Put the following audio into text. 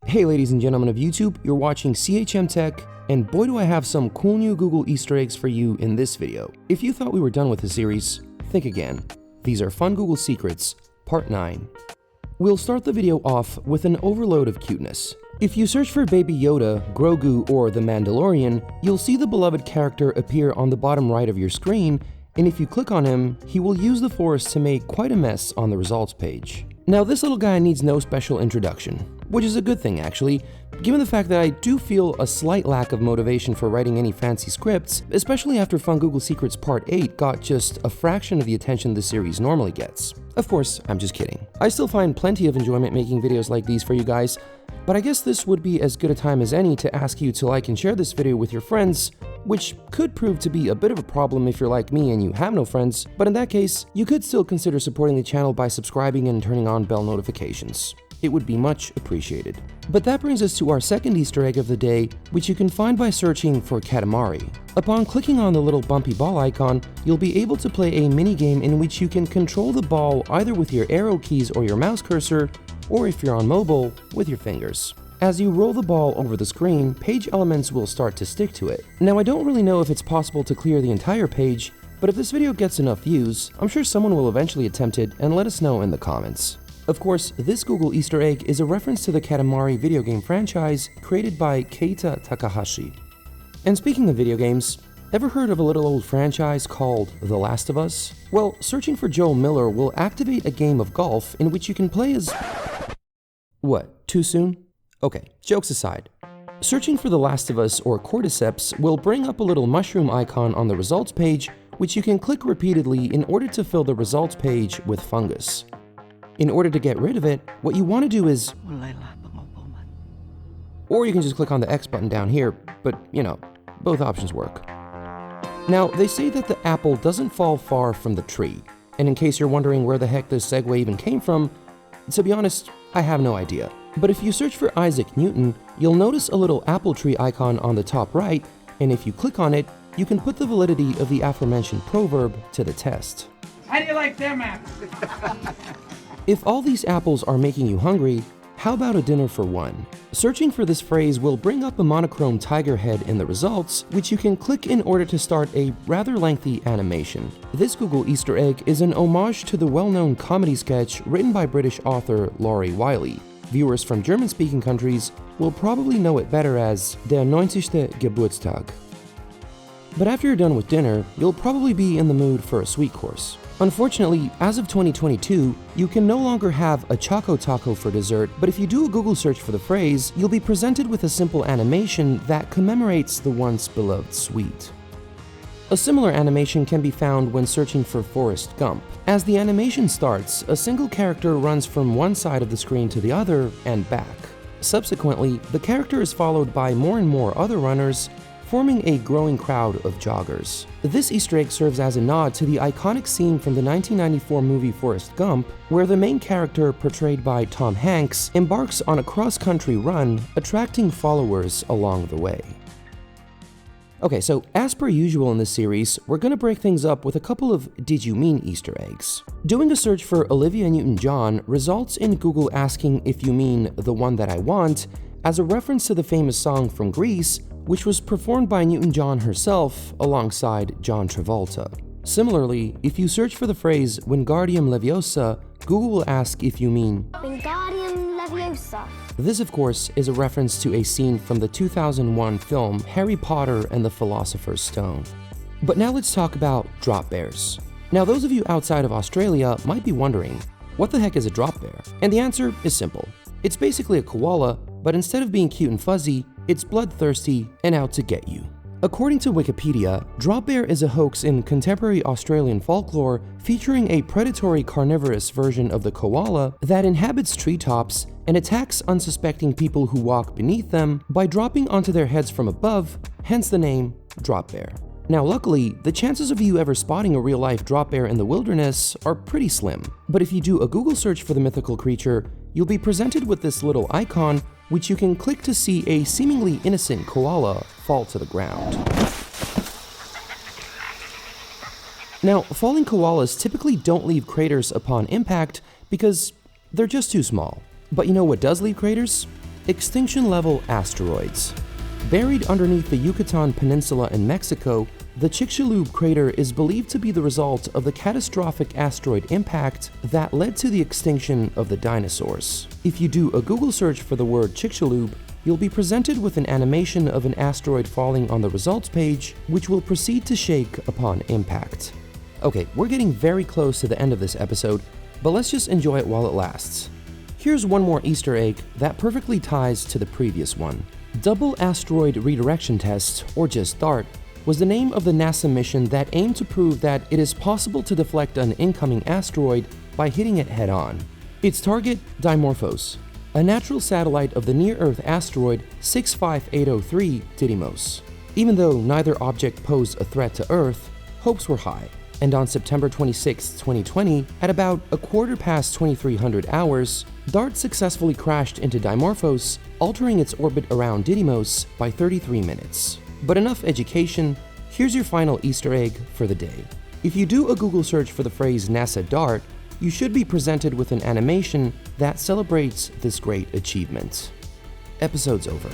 Hey ladies and gentlemen of YouTube, you're watching CHM Tech, and boy do I have some cool new Google Easter eggs for you in this video. If you thought we were done with the series, think again. These are fun Google secrets, part 9. We'll start the video off with an overload of cuteness. If you search for Baby Yoda, Grogu, or the Mandalorian, you'll see the beloved character appear on the bottom right of your screen, and if you click on him, he will use the Force to make quite a mess on the results page. Now this little guy needs no special introduction, which is a good thing actually, given the fact that I do feel a slight lack of motivation for writing any fancy scripts, especially after Fun Google Secrets Part 8 got just a fraction of the attention the series normally gets. Of course, I'm just kidding. I still find plenty of enjoyment making videos like these for you guys, but I guess this would be as good a time as any to ask you to like and share this video with your friends, which could prove to be a bit of a problem if you're like me and you have no friends, but in that case, you could still consider supporting the channel by subscribing and turning on bell notifications. It would be much appreciated. But that brings us to our second Easter egg of the day, which you can find by searching for Katamari. Upon clicking on the little bumpy ball icon, you'll be able to play a mini-game in which you can control the ball either with your arrow keys or your mouse cursor, or if you're on mobile, with your fingers. As you roll the ball over the screen, page elements will start to stick to it. Now I don't really know if it's possible to clear the entire page, but if this video gets enough views, I'm sure someone will eventually attempt it and let us know in the comments. Of course, this Google Easter egg is a reference to the Katamari video game franchise created by Keita Takahashi. And speaking of video games, ever heard of a little old franchise called The Last of Us? Well, searching for Joel Miller will activate a game of golf in which you can play as... What, too soon? Okay, jokes aside. Searching for The Last of Us or Cordyceps will bring up a little mushroom icon on the results page, which you can click repeatedly in order to fill the results page with fungus. In order to get rid of it, what you want to do is... Or you can just click on the X button down here, but you know, both options work. Now, they say that the apple doesn't fall far from the tree, and in case you're wondering where the heck this segue even came from, to be honest, I have no idea. But if you search for Isaac Newton, you'll notice a little apple tree icon on the top right, and if you click on it, you can put the validity of the aforementioned proverb to the test. How do you like them apples? If all these apples are making you hungry, how about a dinner for one? Searching for this phrase will bring up a monochrome tiger head in the results, which you can click in order to start a rather lengthy animation. This Google Easter egg is an homage to the well-known comedy sketch written by British author Laurie Wiley. Viewers from German-speaking countries will probably know it better as Der 90. Geburtstag. But after you're done with dinner, you'll probably be in the mood for a sweet course. Unfortunately, as of 2022, you can no longer have a Choco Taco for dessert, but if you do a Google search for the phrase, you'll be presented with a simple animation that commemorates the once beloved sweet. A similar animation can be found when searching for Forrest Gump. As the animation starts, a single character runs from one side of the screen to the other and back. Subsequently, the character is followed by more and more other runners, forming a growing crowd of joggers. This Easter egg serves as a nod to the iconic scene from the 1994 movie Forrest Gump, where the main character, portrayed by Tom Hanks, embarks on a cross-country run, attracting followers along the way. Okay, so as per usual in this series, we're gonna break things up with a couple of Did You Mean Easter eggs. Doing a search for Olivia Newton-John results in Google asking if you mean The One That I Want, as a reference to the famous song from Greece, which was performed by Newton-John herself alongside John Travolta. Similarly, if you search for the phrase Wingardium Leviosa, Google will ask if you mean Wingardium Leviosa. This, of course, is a reference to a scene from the 2001 film Harry Potter and the Philosopher's Stone. But now let's talk about drop bears. Now those of you outside of Australia might be wondering, what the heck is a drop bear? And the answer is simple. It's basically a koala, but instead of being cute and fuzzy, it's bloodthirsty and out to get you. According to Wikipedia, drop bear is a hoax in contemporary Australian folklore featuring a predatory carnivorous version of the koala that inhabits treetops and attacks unsuspecting people who walk beneath them by dropping onto their heads from above, hence the name drop bear. Now luckily, the chances of you ever spotting a real-life drop bear in the wilderness are pretty slim, but if you do a Google search for the mythical creature, you'll be presented with this little icon which you can click to see a seemingly innocent koala fall to the ground. Now, falling koalas typically don't leave craters upon impact because they're just too small. But you know what does leave craters? Extinction-level asteroids. Buried underneath the Yucatan Peninsula in Mexico, the Chicxulub crater is believed to be the result of the catastrophic asteroid impact that led to the extinction of the dinosaurs. If you do a Google search for the word Chicxulub, you'll be presented with an animation of an asteroid falling on the results page, which will proceed to shake upon impact. Okay, we're getting very close to the end of this episode, but let's just enjoy it while it lasts. Here's one more Easter egg that perfectly ties to the previous one. Double Asteroid Redirection Test, or just DART, was the name of the NASA mission that aimed to prove that it is possible to deflect an incoming asteroid by hitting it head-on. Its target, Dimorphos, a natural satellite of the near-Earth asteroid 65803 Didymos. Even though neither object posed a threat to Earth, hopes were high, and on September 26, 2020, at about 2300 hours, DART successfully crashed into Dimorphos, altering its orbit around Didymos by 33 minutes. But enough education, here's your final Easter egg for the day. If you do a Google search for the phrase NASA DART, you should be presented with an animation that celebrates this great achievement. Episode's over.